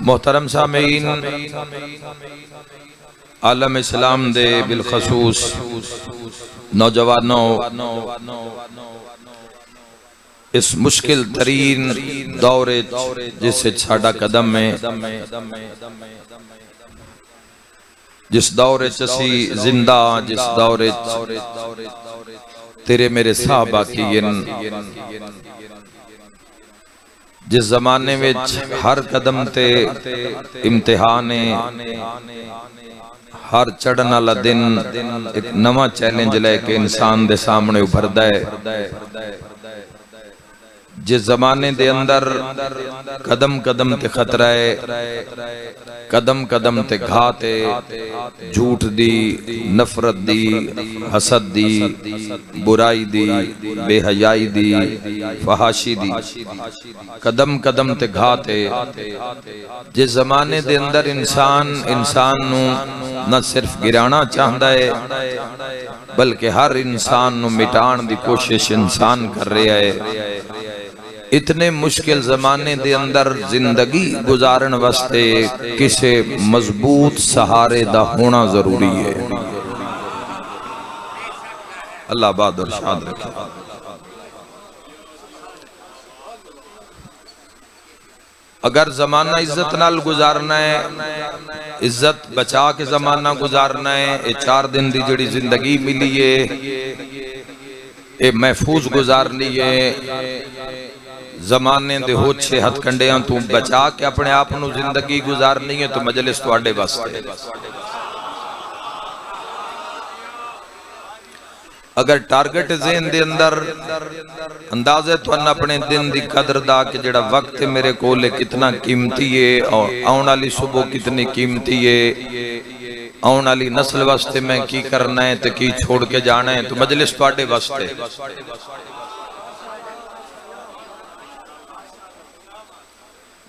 मोहतरम सामीन, आलम इस्लाम दे बिलखसूस नौजवानों, इस मुश्किल तरीन दौरे जिस साडा कदम है, जिस दौरे असी जिंदा, जिस दौरे तेरे मेरे साहबा की, जिस जमाने में हर कदम ते इम्तिहान है, हर चढ़न वाला दिन एक नवा चैलेंज लेके इंसान दे सामने उभरदा है। जिस जमाने दे अंदर कदम कदम ते खतरा है, कदम कदम ते घात है, झूठ दी, नफरत दी, हसद दी, बुराई दी, बेहयाई दी, फहाशी दी, कदम कदम ते घात है। जिस जमाने दे अंदर इंसान नू न सिर्फ गिराना चाहता है, बल्कि हर इंसान नू मिटाण दी कोशिश इंसान कर रहा है। इतने मुश्किल जमाने दे अंदर जिंदगी गुजारन वास्ते किसी मजबूत सहारे दा होना जरूरी है। अल्लाह बाद और शाद रखे। अगर जमाना इज्जत नाल गुजारना है, इज्जत बचा के जमाना गुजारना है, ये 4 दिन दी जिहड़ी जिंदगी मिली है, ये महफूज गुजारनी है। जमाने दे होछे हथकंडियां तू बचा के अपने आप नू जिंदगी गुजारनी है, तो मजलिस तुहाडे वास्ते। अगर टारगेट ज़हन दे अंदर अंदाज़े तुहानू अपने दिन दी कदर दा कि जेड़ा वक्त है मेरे कोल कितना कीमती है, और आउण वाली सुबह कितनी कीमती है, आउण वाली नस्ल वास्ते मैं की करना है ते की छोड़ के जाना है, तो मजलिस तुहाडे वास्ते।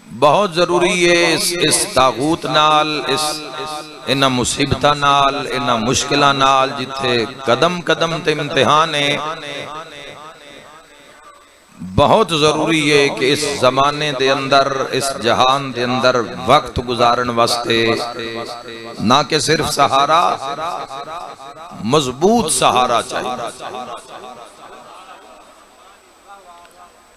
बहुत जरूरी है इस तागूत नाल, इन्हां मुसीबतां नाल, इन्हां मुश्किलां नाल, जिथे कदम कदम ते इम्तिहान है, बहुत जरूरी है कि इस जमाने दे अंदर, इस जहान दे अंदर वक्त गुजारन वास्ते ना कि सिर्फ सहारा, मजबूत सहारा चाहिए।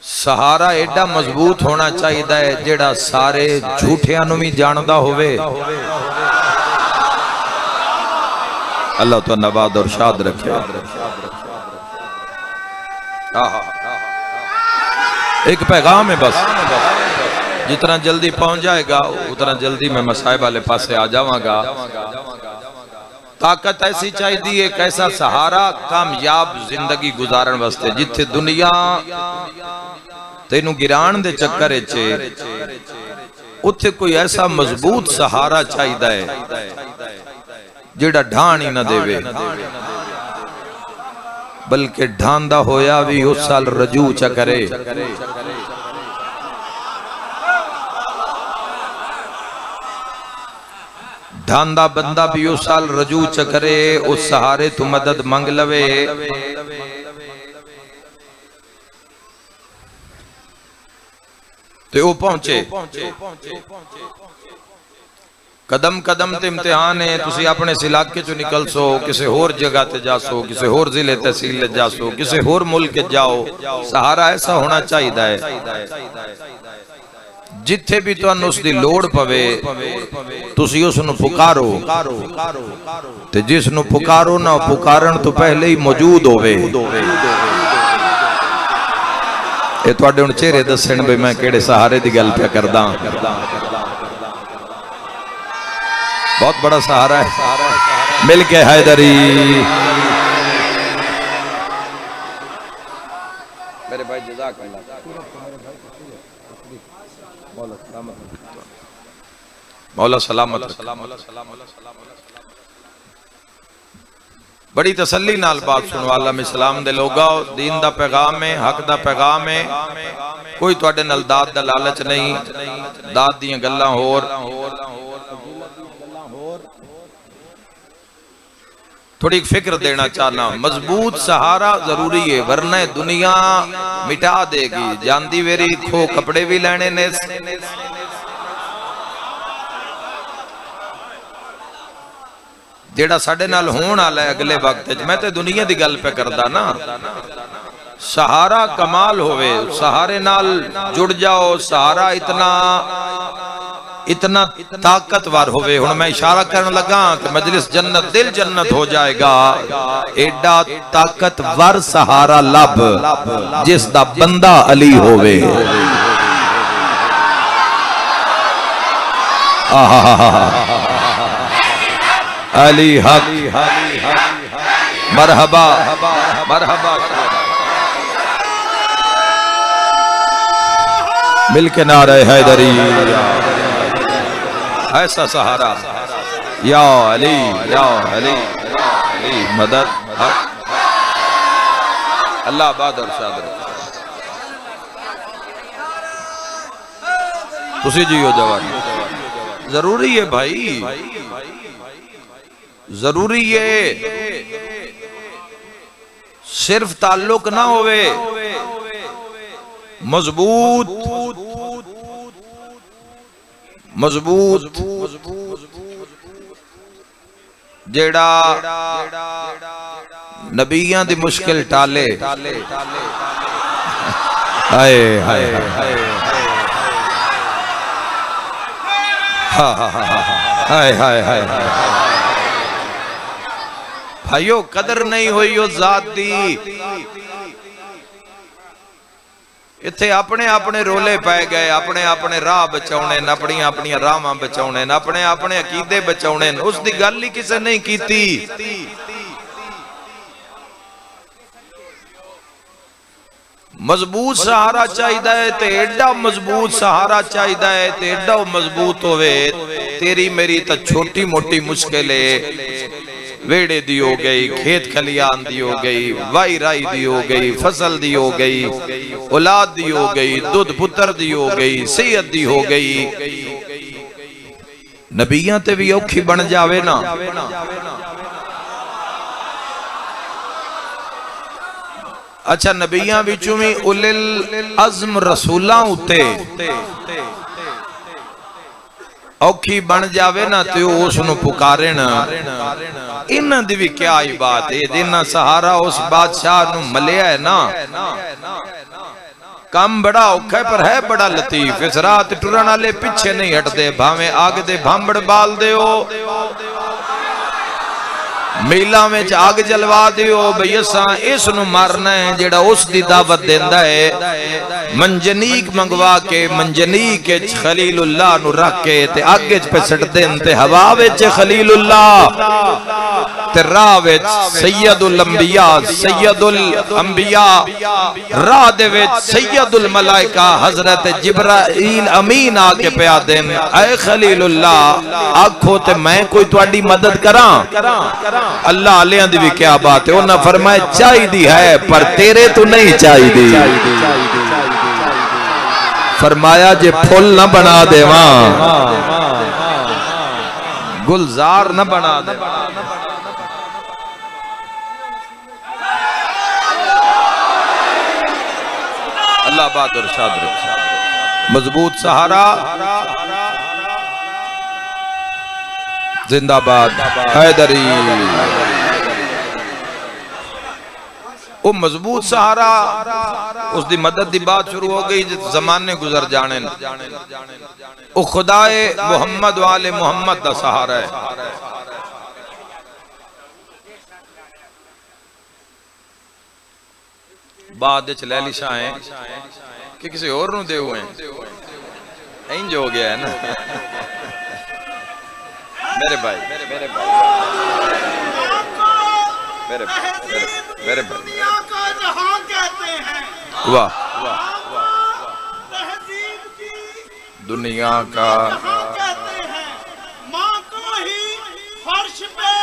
सहारा एडा मजबूत होना चाहिए है जेड़ा सारे झूठियां नू भी जानदा होवे। अल्लाह तो नवाद और शाद रखे। एक पैगाम है बस, जितना जल्दी पहुंच जाएगा उतना जल्दी मैं मसाइब वाले पासे आ जावांगा। ताकत ऐसी चाहिए, एक ऐसा सहारा कामयाब जिंदगी गुजारन वास्ते, जिथे दुनिया तेनू गिराण दे चक्कर च उत्थे कोई ऐसा मजबूत सहारा चाहिए है जेड़ा ढाण ही ना देवे, बल्कि ढांदा होया भी उस साल रजू च करे। ढांदा बंदा भी उस साल रजू च करे, उस सहारे तू मदद मंग लवे। ते वो पहुंचे। कदम कदम ते इम्तिहान है। तुसी अपने इस इलाके चो निकल सो, किसी होर जगह ते जा सो, किसी होर जिले तहसील जा सो, किसी होर मुल्क जाओ, सहारा ऐसा होना चाहिए है जिथे भी तुहानू उसकी लोड़ पवे तुसी उसनू पुकारो, ते जिसनू पुकारो ना पुकारन तो पहले ही मौजूद होवे। ये तुहाडे हुण चेहरे दस्सण भी मैं किहड़े सहारे दी गल पे करदा। बहुत बड़ा सहारा है, मिल के हैदरी। मेरे भाई जज़ाकल्लाह, मौला सलामत। बड़ी तसल्ली नाल बात सुनो। आलम इस्लाम दे लोगा, दीन दा पैगाम है, हक दा पैगाम है। कोई तुहाडे नाल दाद दा लालच नहीं, दाद दियां गल्लां होर, थोड़ी फिक्र देना चाहना। मजबूत सहारा जरूरी है, वरना दुनिया मिटा देगी। जानदी वेरी खो कपड़े भी लेने ने, जेड़ा साडे नाल होण वाला है अगले वक्त च। मैं तो दुनिया की गल पे करदा ना। सहारा कमाल होवे, सहारे नाल जुड़ जाओ। सहारा इतना ताकतवर होवे। हुण मैं इशारा करन लगा कि मजलिस जन्नत, दिल जन्नत हो जाएगा। एडा ताकतवर सहारा लब जिस दा बंदा अली होवे। अली हक, मरहबा मरहबा। मिलके नारे हैदरी। ऐसा सहारा या अली या अली, अली मदद। अल्लाह बहादुर शादर तुसी जियो जवान। जरूरी है भाई, जरूरी है। सिर्फ ताल्लुक ना होवे, मजबूत मजबूत जेड़ा नबियां दी मुश्किल टाले। हाय हाय हाय हाय हाय हाय। भाइयों कदर नहीं हुई हो जात दी। इत्थे अपने अपने रोले पै गए, अपने अपने राह बचाने, अपनी अपनी राह बचाने, अपने अपने अकीदे बचाने। उसकी गल ही किसी नहीं कीती। मजबूत सहारा चाहिए ते एडा मजबूत सहारा चाहिए ते एडा मजबूत होवे। तेरी मेरी तो छोटी मोटी मुश्किल है। वेड़े दी हो गई, खेत खलियान दी हो गई, वाई राई दी हो गई, फसल दी हो गई, औलाद दी हो गई, दुध पुत्र दी हो गई, सेहत दी हो गई। नबियां ते भी औखी बन जावे ना। अच्छा नबियां विचों भी उलिल अज़्म रसूलां उते औखी बन जावे ना तो उसनु पुकारे ना। इन्हां दी भी क्या ही बात है। जिन्ना सहारा उस बादशाह नु मलिया है ना, काम बड़ा औखा है पर है बड़ा लतीफ। इस रात टुरन वाले पीछे नहीं हटते, भावे आग दे भांबड़ बाल दे हो, मेला में आग जलवा दियो बई असा इस नु मारना है जेड़ा उस दी दावत देंदा है। मंजनीक मंगवा के मंजनीक खलीलुल्लाह नु रख के ते आगे पे सट देन ते हवा विच खलीलुल्लाह ते राह विच सैयदुल अंबिया, सैयदुल अंबिया राह दे विच सैयदुल मलाइका हजरत जिब्राइल अमीन आके पिया देन। ऐ खलीलुल्लाह आखो ते मैं कोई तुहाडी मदद करां। अल्लाह आलियां दी भी क्या बात है। उन्हें फरमाया चाहिदी है पर तेरे तो नहीं चाहिदी। फरमाया जे फुल न बना देवा, गुलजार न बना दे। अल्लाह बहादुर शाद। मजबूत सहारा जिंदाबाद हैदरी। वो मजबूत सहारा उसकी मदद की बात शुरू हो गई। जमाने गुजर जाने वो खुदाए मुहम्मद वाले मुहम्मद का सहारा है। बाद लैली शाह कि किसी और नूं दे हुए इंज हो गया है ना। मेरे भाई मेरे भाई मेरे मेरे भाई वाह दुनिया का कहते हैं माँ को ही फर्श पे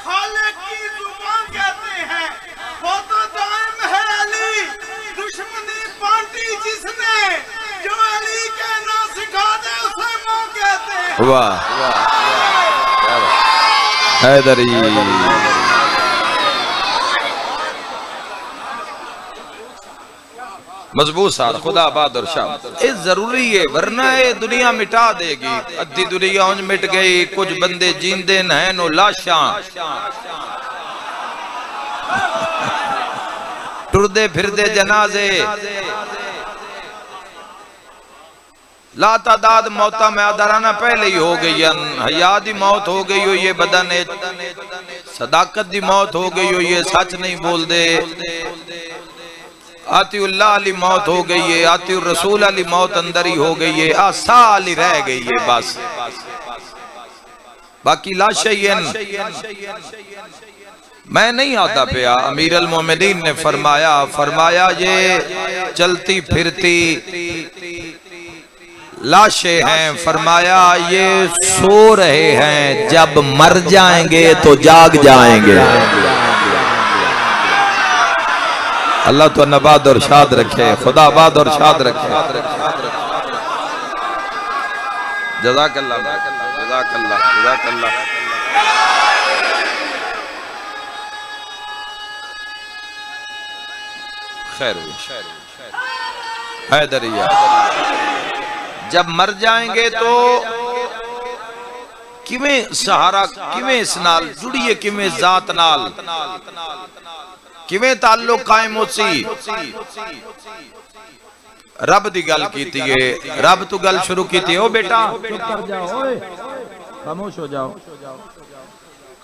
खालिक की जुबान कहते हैं। वो तो दायम है अली, दुश्मनी पार्टी जिसने जो अली के ना सिखा दे उसे माँ कहते हैं। वाह हैदरी। मजबूत सार खुदा बहादुर शाह। ये जरूरी है वरना ये दुनिया मिटा देगी। अद्धी दुनिया उंज मिट गई, कुछ बंदे जींदे हैं नो लाशा टुरदे फिरदे जनाजे ला तादाद मौता में आदाराना पहले ही हो गई। हयात दी मौत हो गई हो, ये बदन सदाकत दी मौत हो गई हो, ये सच नहीं बोल दे। आतिउल्लाह अली मौत हो गई है, आतिउर रसूल अली मौत अंदर ही हो गई है, आसा अली रह गई है बस, बाकी लाशयन मैं नहीं आता पिया। अमीर अल मोमिनीन ने फरमाया ये चलती फिरती लाशें हैं। फरमाया ये सो रहे हैं, जब मर जाएंगे तो जाग जाएंगे। अल्लाह तो नबाद और शाद रखे, खुदा आबाद और शाद रखे। जज़ाकल्लाह जज़ाकल्लाह जज़ाकल्लाह। खैर हैदरिया जब मर जाएंगे तो किवें सहारा, किवें इस नाल जुड़िए, किवें जात नाल किवें ताल्लुक कायम होसी। रब दी गल कीती है, रब तू गल शुरू कीती। ओ बेटा चुप कर जाओ, खामोश हो जाओ,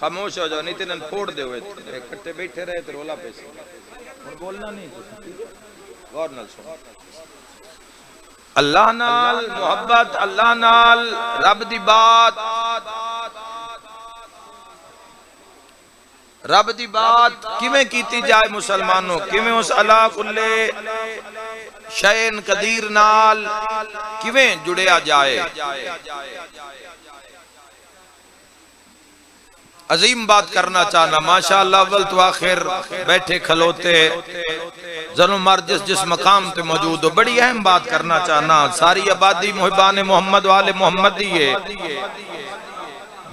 खामोश हो जाओ, नहीं तो फोड़ दे। इकट्ठे बैठे रहे तो रोला पे और बोलना नहीं, गौर नाल सुनो। अल्लाह नाल मोहब्बत, अल्लाह नाल रब दी बात, रब दी बात किवें कीती जाए मुसलमानों, किवें उस अला कुल्ले शैन कदीर नाल किवें जुड़िया जाए। अजीम बात करना चाहना माशाअल्लाह, अव्वल तो आखिर बैठे खलोते जनो मर जिस मकाम पे मौजूद हो, बड़ी अहम बात करना चाहना। सारी आबादी मुहिबान मोहम्मद वाले मोहम्मद ही है,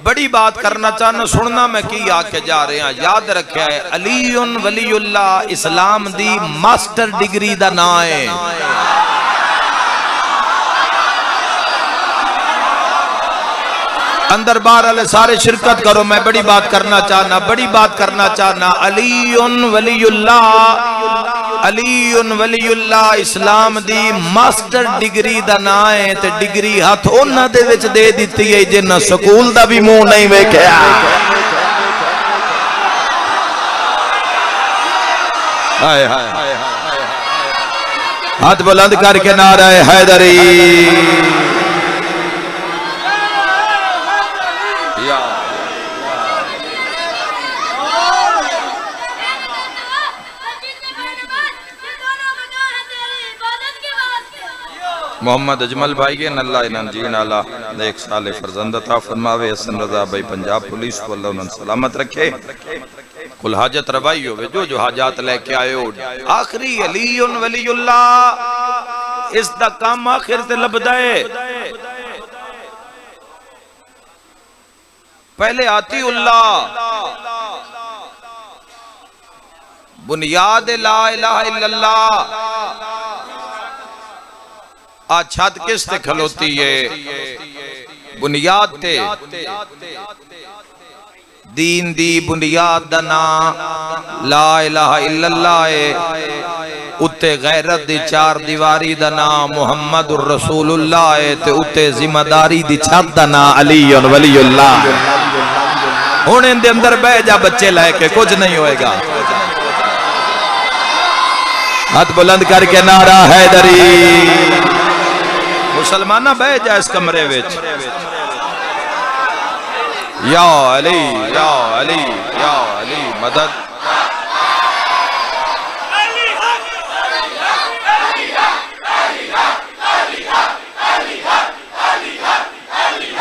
बड़ी बात करना चाहना। सुनना मैं की आके जा रहे हैं, याद रखा है अलीउन वलीउल्लाह इस्लाम दी मास्टर डिग्री दा नाम है। अंदर बाहर वाले सारे शिरकत करो, मैं बड़ी बात करना चाहना, बड़ी बात करना चाहना। अलीउन वलीउल्लाह, अलीउन वलीउल्लाह इस्लाम दी मास्टर डिग्री दा नाम है। ते डिग्री हाथ उन्हां दे विच दे दित्ती है जिन्हां स्कूल दा भी मुंह नहीं वेखिया। हाय हाय हाय, हाथ बुलंद करके नारा हैदरी। मोहम्मद अजमल भाई के नल्ला इनाम जीन आला एक साल फरजंद अता फरमावे। हसन रजा भाई पंजाब पुलिस को अल्लाह उन्हें सलामत रखे, कुल हाजत रवाई होवे, जो हाजात लेके आए हो। आखिरी अलीउन वलीउल्लाह इस दा काम आखिर ते लभदा है। पहले आती उल्लाह, बुनियाद ला इलाहा इल्लल्लाह। आज छत किस ते खलोती है? बुनियाद ते, दीन दी बुनियाद दा नाम ला इलाहा इल्लल्लाह है। उत्ते गैरत दी चार दीवारी दा नाम मुहम्मदुर रसूलुल्लाह है। ते उत्ते जिम्मेदारी दी छत दा नाम अलीउन वलीउल्लाह। हुण इनदे अंदर बह जा बच्चे लेके, कुछ नहीं होएगा। हाथ बुलंद करके नारा हैदरी। मुसलमाना बह जा इस कमरे विच। या अली या अली या अली मदद।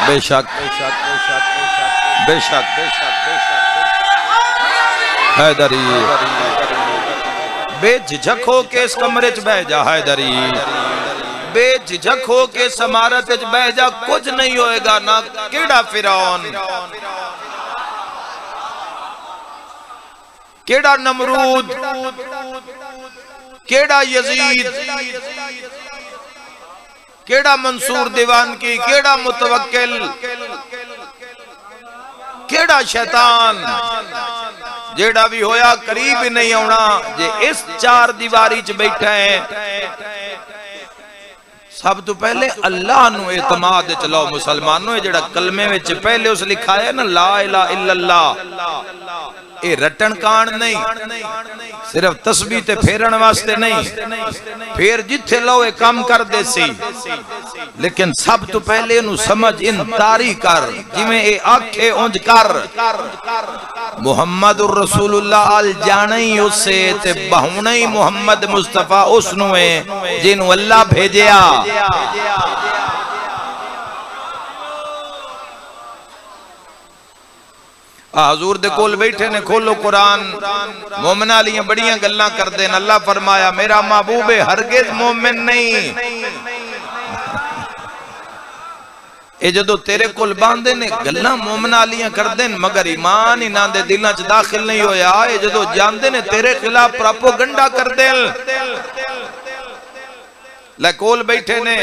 बेशक बेशक बेशक बेशक बेशक बेशक हैदरी। बेझिझक हो के इस कमरे च बह जा हैदरी, बेझिझक हो के समारत च बह जा, कुछ नहीं होएगा। ना केड़ा फिरौन, केड़ा नमरूद, केड़ा यजीद, केड़ा मंसूर दीवान की, केड़ा मुतवक्किल, केड़ा शैतान, जेड़ा भी होया करीब ही नहीं आना। जे इस चार दीवारी च बैठा है, सब तो पहले अल्लाह नू एतमाद च लो मुसलमानों। जेड़ा कलमे विच पहले उस लिखा है ना ला इलाहा इल्लल्लाह, ये रटन कान नहीं, सिर्फ तस्बीह ते फेरन वास्ते नहीं। फिर जिथे लो ये काम कर दे सी, लेकिन सब तो पहले इनू समझ इन तारी कर, जिवें ए आखे उंज कर। मुहम्मदुर रसूलुल्लाह अल जाना ही उससे ते बहुना ही मुहम्मद मुस्तफा उसनू है जिन्हू अल्लाह भेजिया। हजूर दे कोल बैठे ने, खोलो कुरान, मोमिना लियां बड़ियां गल्लां करदे न। अल्लाह फरमाया मेरा महबूब हरगिज मोमिन नहीं। ये जदों तेरे कोल बांधे ने गल्लां मोमिना लियां करदे न, मगर ईमान इन्हां दे दिलां च दाखिल नहीं होया। ये जदों जानदे ने तेरे खिलाफ प्रोपेगेंडा करदे ले कोल बैठे ने,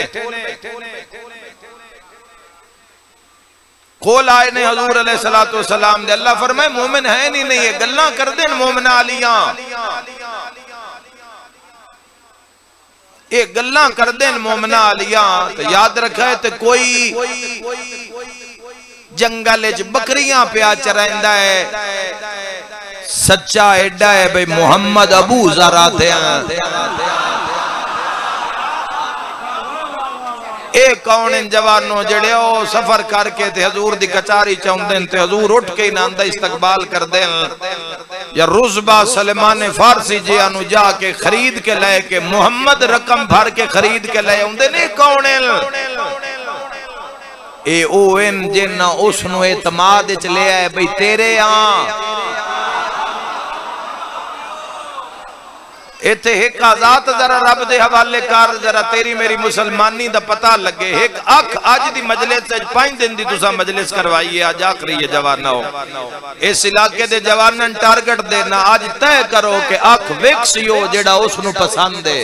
खोल आए ने हजूर अलैहिस्सलातु वस्सलाम दे। अल्लाह फरमाए मोमिन है नहीं, ये गल्लां कर देन मोमिना आलियां, ये गल्लां कर देन मोमिना आलियां। तो याद रखा तो कोई जंगल च बकरियां प्या चरांदा है, सच्चा एडा है भाई मुहम्मद अबू ज़रा थे। ए कौन इन जवानों जड़े ओ सफर करके ते हजूर दी कचारी चाउंदे ते हजूर उठ के इन्हां दा इस्तकबाल कर देन, या रुज़बा सलमान फारसी जी अनु जाके खरीद के लेके मुहम्मद रकम भर के खरीद के ले आउंदे ने। कौन ए ओ इन जिन्ना उसनु एतमाद च ले आए भाई तेरे इथे एक आजाद जरा रब दे हवाले कर, जरा तेरी मेरी मुसलमानी दा पता लगे। एक अख अज दी मजलिस 5 दिन दी तुसा मजलिस करवाई है, अज आखरी है जवाना हो। इस इलाके दे जवानन टारगेट देना अज तय करो कि अख वेखसियो जेड़ा उसनु पसंद है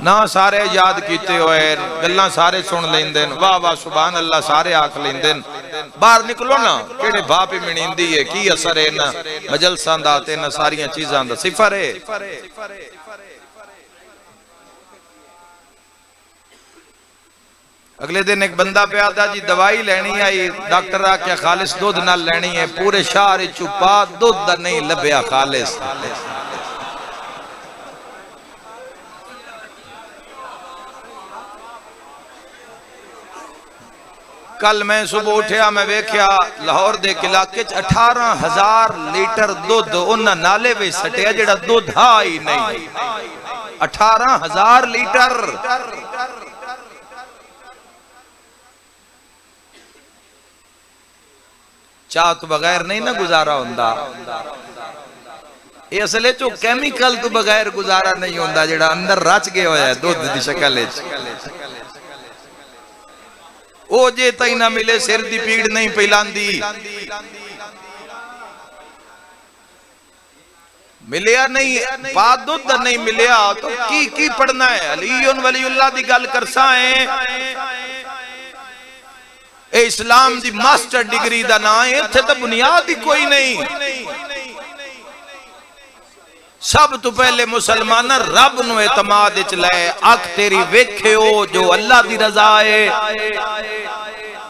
ना। सारे याद कीते होए गल्लां सारे सुन लेंदे, वाह वाह सुभान अल्लाह सारे आख लेंदे। बाहर निकलो ना, केड़े भाप ही मिनींदी है, की असर है ना मजलसां दा ते ना सारियां चीजां दा सिफर है। अगले दिन एक बंदा पे आता जी दवाई लेनी आई, डॉक्टर आख्या खालिस दूध नाल लेनी है। पूरे शहर चुपा दूध नहीं लभ्या खालिस। कल मैं सुबह उठा, मैं वेख्या लाहौर दे इलाके 18,000 लीटर दूध उन्हां नाले में सटिया जेड़ा दूध हा ही नहीं। 18,000 लीटर। चाह तो बगैर नहीं ना गुजारा होंदा, ये असले चो केमिकल तो बगैर गुजारा नहीं होंदा जेड़ा अंदर रच गया होया है दूध दी शक्ल विच। ओ जे तई ना मिले सिर दी पीड़ नहीं पिलांदी, मिलिया नहीं बात दूध नहीं मिलिया तो की पढ़ना है। अलीउन वलीउल्लाह दी गल करसा है, ए इस्लाम दी मास्टर डिग्री दा ना है, इत्थे तो बुनियाद ही कोई नहीं। सब तो पहले मुसलमान रब नू एतमाद च लै, अख तेरी वेख्यो जो अल्लाह दी रजा है।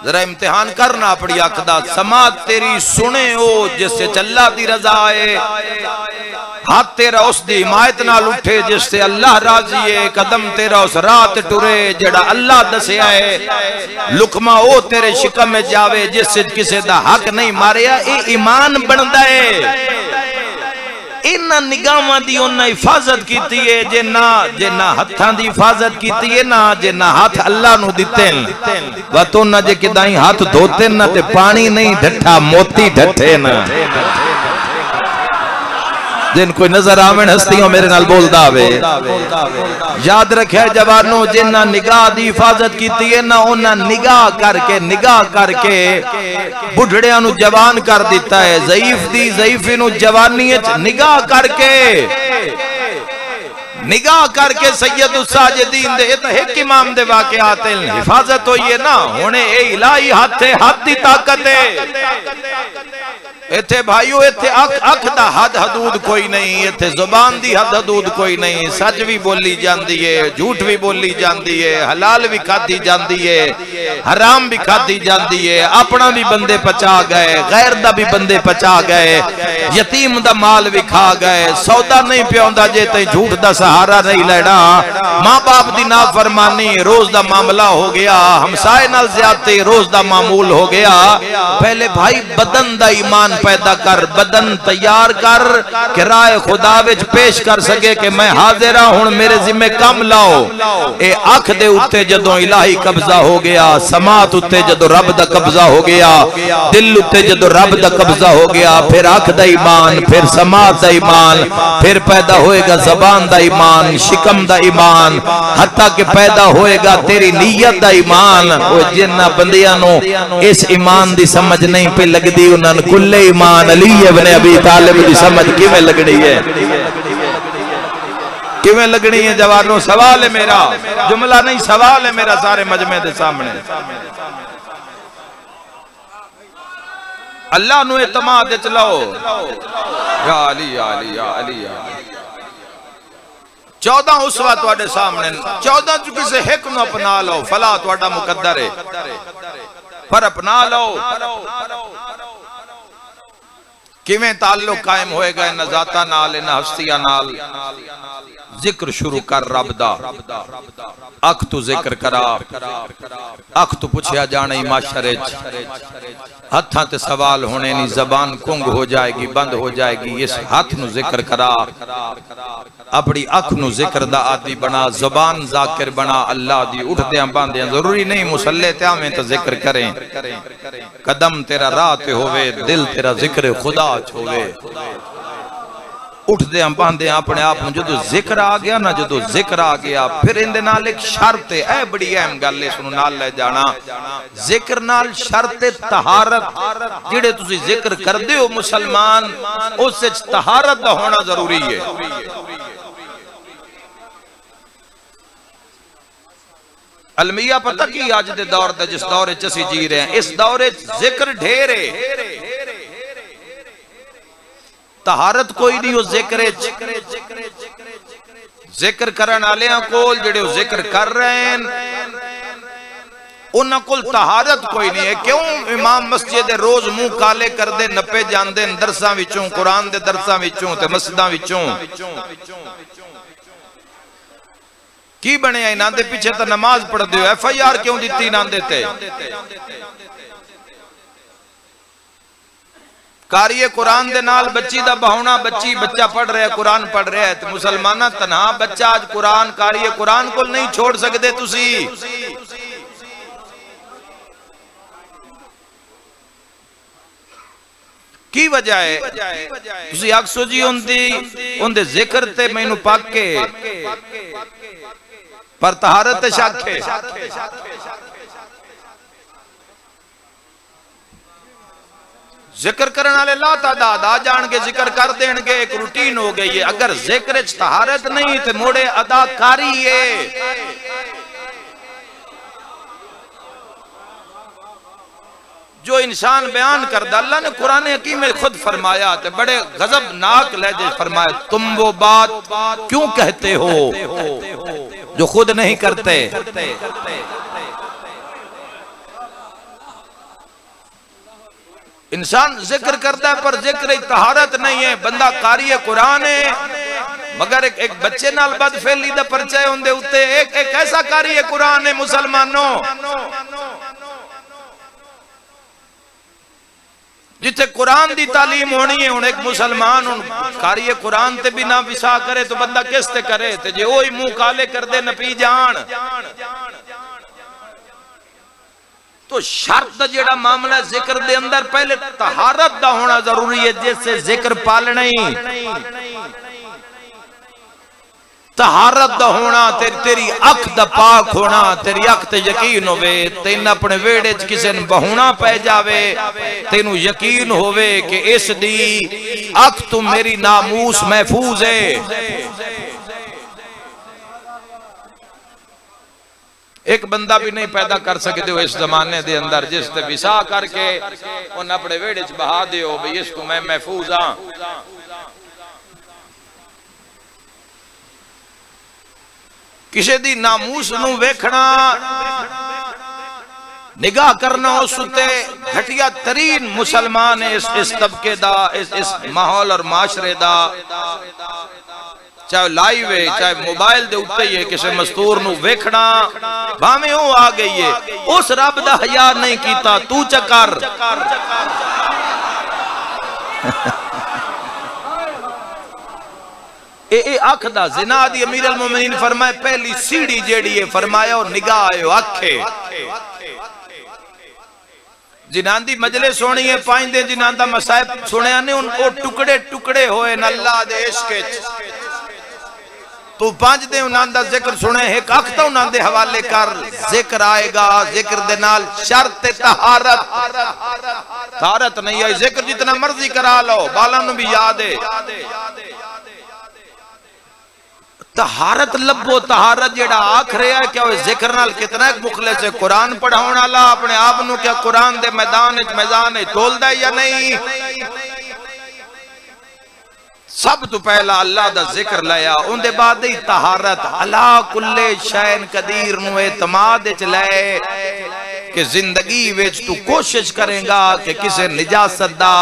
जरा इम्तिहान करना अपनी अख दा, समात तेरी सुने हो जिससे अल्लाह दी रजा है। हाथ तेरा उस दी हिमायत नाल उठे जिससे अल्लाह राजी है। कदम तेरा उस रात टुरे जेड़ा अल्लाह दसिया है। लुकमा ओ तेरे शिकम में जावे जिससे किसी दा हक नहीं मारिया। ये ईमान बनदा है। इन्हां निगाहां दी उन्हां हिफाजत कीती है जे ना हत्थां दी हिफाजत कीती है ना जे ना हाथ अल्लाह नू दिते व तो ना जे किदाई हाथ धोते ना ते पानी नहीं ढठा मोती ढठे ना। जिन कोई नजर आवन हस्तियों मेरे नाल बोलदा आवे। याद रखे जवानों, जिन्ना निगाह दी हिफाजत की है ना, उन्ना निगाह करके बुढ़ड़ियां नू जवान कर दिता है। ज़ईफ दी ज़ईफी नू जवानी निगाह करके सैयद साजिदीन दे एक इमाम दे वाक़ियात हिफाजत हुई है ना। हुणे ए इलाही हाथ दी ताकत है। इत्थे भाईओ, इत्थे अख दा हद हदूद कोई नहीं, इत्थे जुबान दी हद हदूद कोई नहीं। सच भी बोली जाती है, झूठ भी बोली जाती है, हलाल भी खाधी जाती है, हराम भी खाधी जाती है। अपना भी बंदे पचा गए, गैर दा भी बंदे पचा गए, यतीम दा माल भी खा गए। सौदा नहीं पियाउंदा जे ते झूठ दा सहारा नहीं लेना। मां बाप दी नाफरमानी रोज दा मामला हो गया, हमसाए नाल ज्यादती रोज दा मामूल हो गया। पहले भाई बदन दा ईमान पैदा कर, बदन तैयार कर, किराए खुदा विच पेश कर सके कि मैं हाजिर हूं, हुण मेरे जिम्मे कम लाओ। ए अख दे उत्ते जदों इलाही कब्जा हो गया, समात उत्ते जदों रब दा कब्जा हो गया, दिल उत्ते जदों रब दा कब्जा हो गया, फिर अख दा ईमान, फिर समात दा ईमान, फिर पैदा होएगा जबान दा ईमान, शिकम दा ईमान, हत्ता कि पैदा होएगा तेरी नीयत दा ईमान। ओ जिन्ना बंदियां नू इस ईमान दी समझ नहीं पे लगदी, उन्हां नू कुल्ले ईमान अली इब्न अबी तालिब दी समझ किवें लगनी है, किवें लगनी है। जवानों, सवाल है मेरा, जुमला नहीं सवाल है मेरा सारे मजमे दे सामने। अल्लाह नू एतमाद विच लाओ। या अली या अली या अली या 14 उसवा तुहाडे सामने, 14 चु किसे एक नू अपना लो, फला तुहाडा मुकद्दर है, पर अपना लो। किवें ताल्लुक कायम होएगा इन ज़ातां नाल, इन हस्तियां नाल। जिक्र शुरू कर रब दा, अख तू जिक्र करा, अख तू पुछया जाने माशरे च, हत्थां ते सवाल होने नी, जबान कुंग हो जाएगी, बंद हो जाएगी। इस हाथ नू जिक्र करा, अपनी अख नू जिक्र दा आदि बना, जुबान जाकिर बना अल्लाह दी। उठदियां बांदियां जरूरी नहीं मुसल्ले ते आवें तो जिक्र करें, कदम तेरा राह ते होवे, दिल तेरा जिक्र खुदा च होवे। उठदे बांधे अपने आप में जो जिक्र आ गया ना, जो जिक्र आ गया फिर इंदे नाल एक शर्त है, ए बड़ी अहम गल है, सुनो नाल ले जाना। जिक्र नाल शर्त तहारत, जिहड़े तुसी जिक्र करदे हो मुसलमान, उस विच तहारत दा होना जरूरी है। अलमिया पता की अज दे दौर दा, जिस दौर च असीं जी रहे हैं, इस दौर च जिक्र ढेर है, तहारत कोई नहीं। जिक्र जिक्र करन वालियां कोल, जिहड़े जिक्र कर रहे हैं, उन्हां कोल तहारत कोई नहीं है। क्यों? इमाम मस्जिद दे रोज मुंह काले करदे नपे जांदे दरसां विचों, कुरान दे दरसां विचों ते मस्जिदां विचों। की बने इन्हां दे पीछे तो नमाज पढ़दे हो, FIR क्यों दित्ती इन्हां दे ते? कारिए कुरान दे नाल बच्ची दा बहाना, बच्चा पढ़ रहा है, कुरान पढ़ रहा है, तो मुसलमाना तनहा बच्चा आज कुरान, कारिए कुरान को नहीं छोड़ सकते तुसी। की वजह है? तुसी आखसो जी उनदे जिक्र ते मैनू पाके, पर तहारत शक है। जिक्र करने वाले ला तादाद आ जाएंगे, जिक्र कर देंगे, एक रूटीन हो गई है। अगर जिक्र तहारत नहीं तो मोड़े अदाकारी है। जो इंसान बयान करदा, अल्लाह ने कुरान हकीम में खुद फरमाया, तो बड़े गजबनाक लहजे फरमाया, तुम वो बात क्यों कहते हो जो खुद नहीं करते। इंसान जिक्र करता है पर जिक्र तहारत नहीं है। बंदा कारी कुरान है मगर एक बच्चे नाल बदफेली दा परिचय होंदे उत्ते एक ऐसा कारी कुरान है मुसलमानों जिथे कुरान दी तालीम होनी है। हुण एक मुसलमान कारी कुरान ते भी ना विसा करे तो बंदा किस ते करे, ते जे ओही मुंह काले कर दे नपी जान। तो शर्त जेड़ा मामला जिक्र दे अंदर पहले तहारत दा होना जरूरी है, जैसे जिक्र पालना ही तहारत दा होना, तेरी अख दा पाक होना, तेरी अख ते यकीन होवे, तेन अपने वेड़े च किसे ने बहूना पै जावे, तेनू यकीन होवे कि इस दी अख तो मेरी नामूस महफूज है। एक बंदा भी नहीं पैदा कर सकते हो इस जमाने दे अंदर जिस ते विसा करके उन अपने वेड़े च बहा दियो भाई इसको मैं महफूज हाँ। किसी दी नामूस नू वेखना, निगाह करना उस उत्ते घटिया तरीन मुसलमान है इस तबके दा, इस माहौल और माशरे दा, चाहे लाइव है चाहे मोबाइल दे उत्ते ही है, किसी मस्तूर नू वेखना भावें ओ आ गई है, उस रब दा हया नहीं कीता तू चकर। ए अख दा जिना दी अमीर अल मोमिनीन फरमाए पहली सीढ़ी जेड़ी है फरमाया और निगाह है अखे। जिन्हां दी मजलिस होनी है पांच दे जिन्हां दा मसाइब सुनिया ने उन ओ टुकड़े टुकड़े होए न अल्लाह दे इश्क विच। तू पांच दे उन्हां दा जिक्र सुने एक अख तो उन्हां दे हवाले कर, जिक्र आएगा जिक्र दे नाल शर्त तहारत। तहारत नहीं है जिक्र जितना मर्जी करा लो, बालां नू भी याद है। तहारत लभो, तहारत जेड़ा आख रहा है क्या जिक्र नाल कितना एक मुखलिस है, कुरान पढ़ाउण वाला अपने आप नू क्या कुरान दे मैदान में तोलदा या नहीं। सब तो पहला अल्लाह दा जिक्र लाया, उनदे बाद ही तहारत। अला कुल्ले शैन कदीर नू एतमाद च ले कि जिंदगी विच तू कोशिश करेगा कि किसी निजासत दा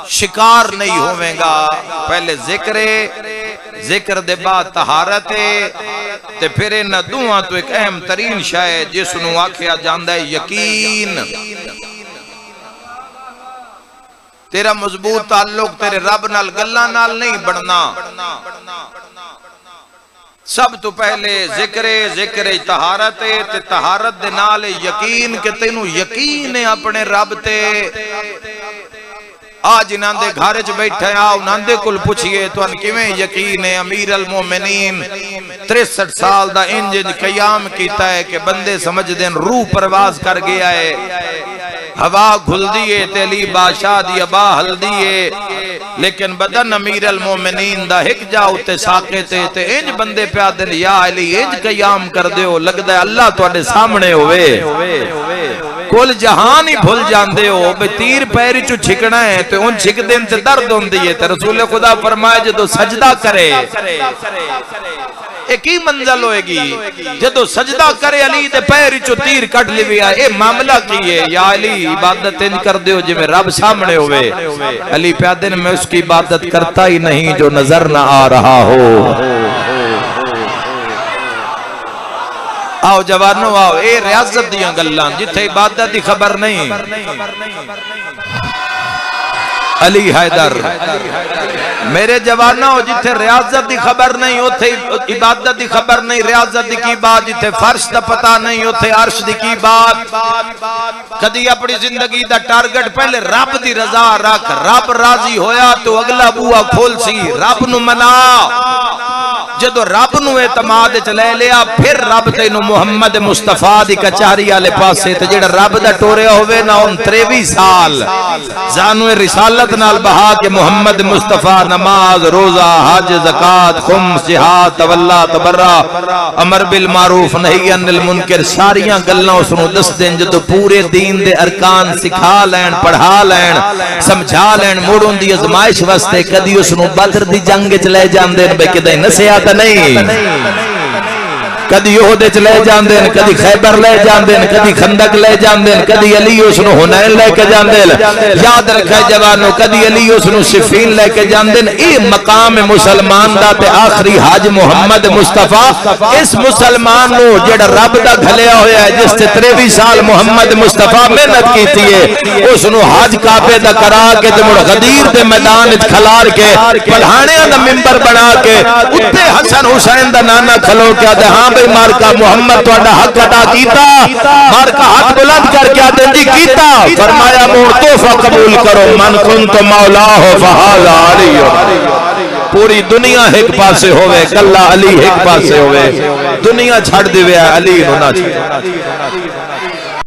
शिकार नहीं होवेगा। पहले जिक्र दे बाद तहारत ते फिर इन दुआं तो एक अहम तरीन शय जिसनू आखिया जांदा है यकीन। तेरा मजबूत ताल्लुक तेरे रब नाल गल्लां नाल नहीं बनना। सब तो पहले जिक्र तहारत ते तहारत दे नाल यकीन के तेनू यकीन है अपने रब ते। आज इन्हां दे घर च बैठे आ उन्हां दे कोल पुछिए तुहानू किवें यकीन है अमीर अल मोमिनीन 63 साल दा इंज कयाम कीता है कि बंदे समझदे हैं रूह परवाज कर गया है, हवा घुलदी है ते अली बादशाह दी अबा हल्दी है, लेकिन बदन अमीर अल मोमिनीन दा हिक जा उते साके ते इंज बंदे प्या दिन या अली इंज कयाम कर दियो लगदा है अल्लाह तुहाडे सामने होवे। कुल जहान ही भूल जाते हो बे तीर पैर चो छिकना है तो उन छिक दिन ते दर्द होंदी है। ते रसूल खुदा फरमाया जदों सजदा करे एक ही मंजिल होएगी, जदों सजदा करे अली दे पैर चो तीर कट लिया। ए मामला की है या अली इबादत इंज कर दियो जिवें रब सामने होवे। अली प्या दिन मैं उसकी इबादत करता ही नहीं जो नजर ना आ रहा हो। आओ जवानो आओ, ये रियाजत दियां गल्लां जिथे इबादत की खबर नहीं। अली हैदर मेरे जवानों जिथे रियाजत की खबर नहीं उथे इबादत की खबर नहीं। रियाजत की बात जिथे फर्श का पता नहीं उथे अर्श की बात। कदी अपनी जिंदगी का टारगेट पहले रब की रजा रख, रब राजी होया तो अगला बूआ खोल सी, रब नू मना। जदों रब नू एतमाद च ले लिया फिर रब तेनू मुहम्मद मुस्तफा दी कचहरी वाले पासे ते जेड़ा रब दा टोरिया होवे ना 23 साल जानू रिसालत नाल बहा के मुहम्मद मुस्तफा नमाज रोजा हज ज़कात खुम्स जिहाद तवल्ला तबर्रा अमर बिल मारूफ नही अनिल मुनकर सारियां गल्लां उसनू दस दिन जदों पूरे दीन दे अरकान सिखा लैन पढ़ा लैन समझा लैन मुड़ उनदी आजमाइश वास्ते कदी उसनू बदर दी जंग च ले जांदे ने बे किदे नसिया नहीं, कदी ओहदे च ले जांदे ने, कदी खैबर ले जांदे ने, कदी खंदक ले जांदे ने, कदी अली उसनु हुनैन लेके जांदे ने। याद रखे जवानों कदी अली उसनु सिफीन लेके जांदे ने। ये मकाम है मुसलमान दा ते आखिरी हज मुहम्मद मुस्तफा इस मुसलमान नु जेड़ा रब दा घलिया होया है जिस ते 23 साल मुहम्मद मुस्तफा मेहनत कीती है उसनु हज काबे दा करा के ते मुड़ गदीर दे मैदान विच खलार के पलहाणियां दा मिंबर बना के उत्ते हसन हुसैन दा नाना खलो के आदे हां मारका मुहम्मद तुहाडा हक अदा कीता। मारका हाथ बुलंद करके आदे जी कीता। फरमाया मोर तोहफा कबूल करो मन कुंत मौला हो फहाजा अली। पूरी दुनिया एक पासे होवे, कल्ला अली एक पासे होवे, दुनिया छड़ देवे अली नु ना छड़।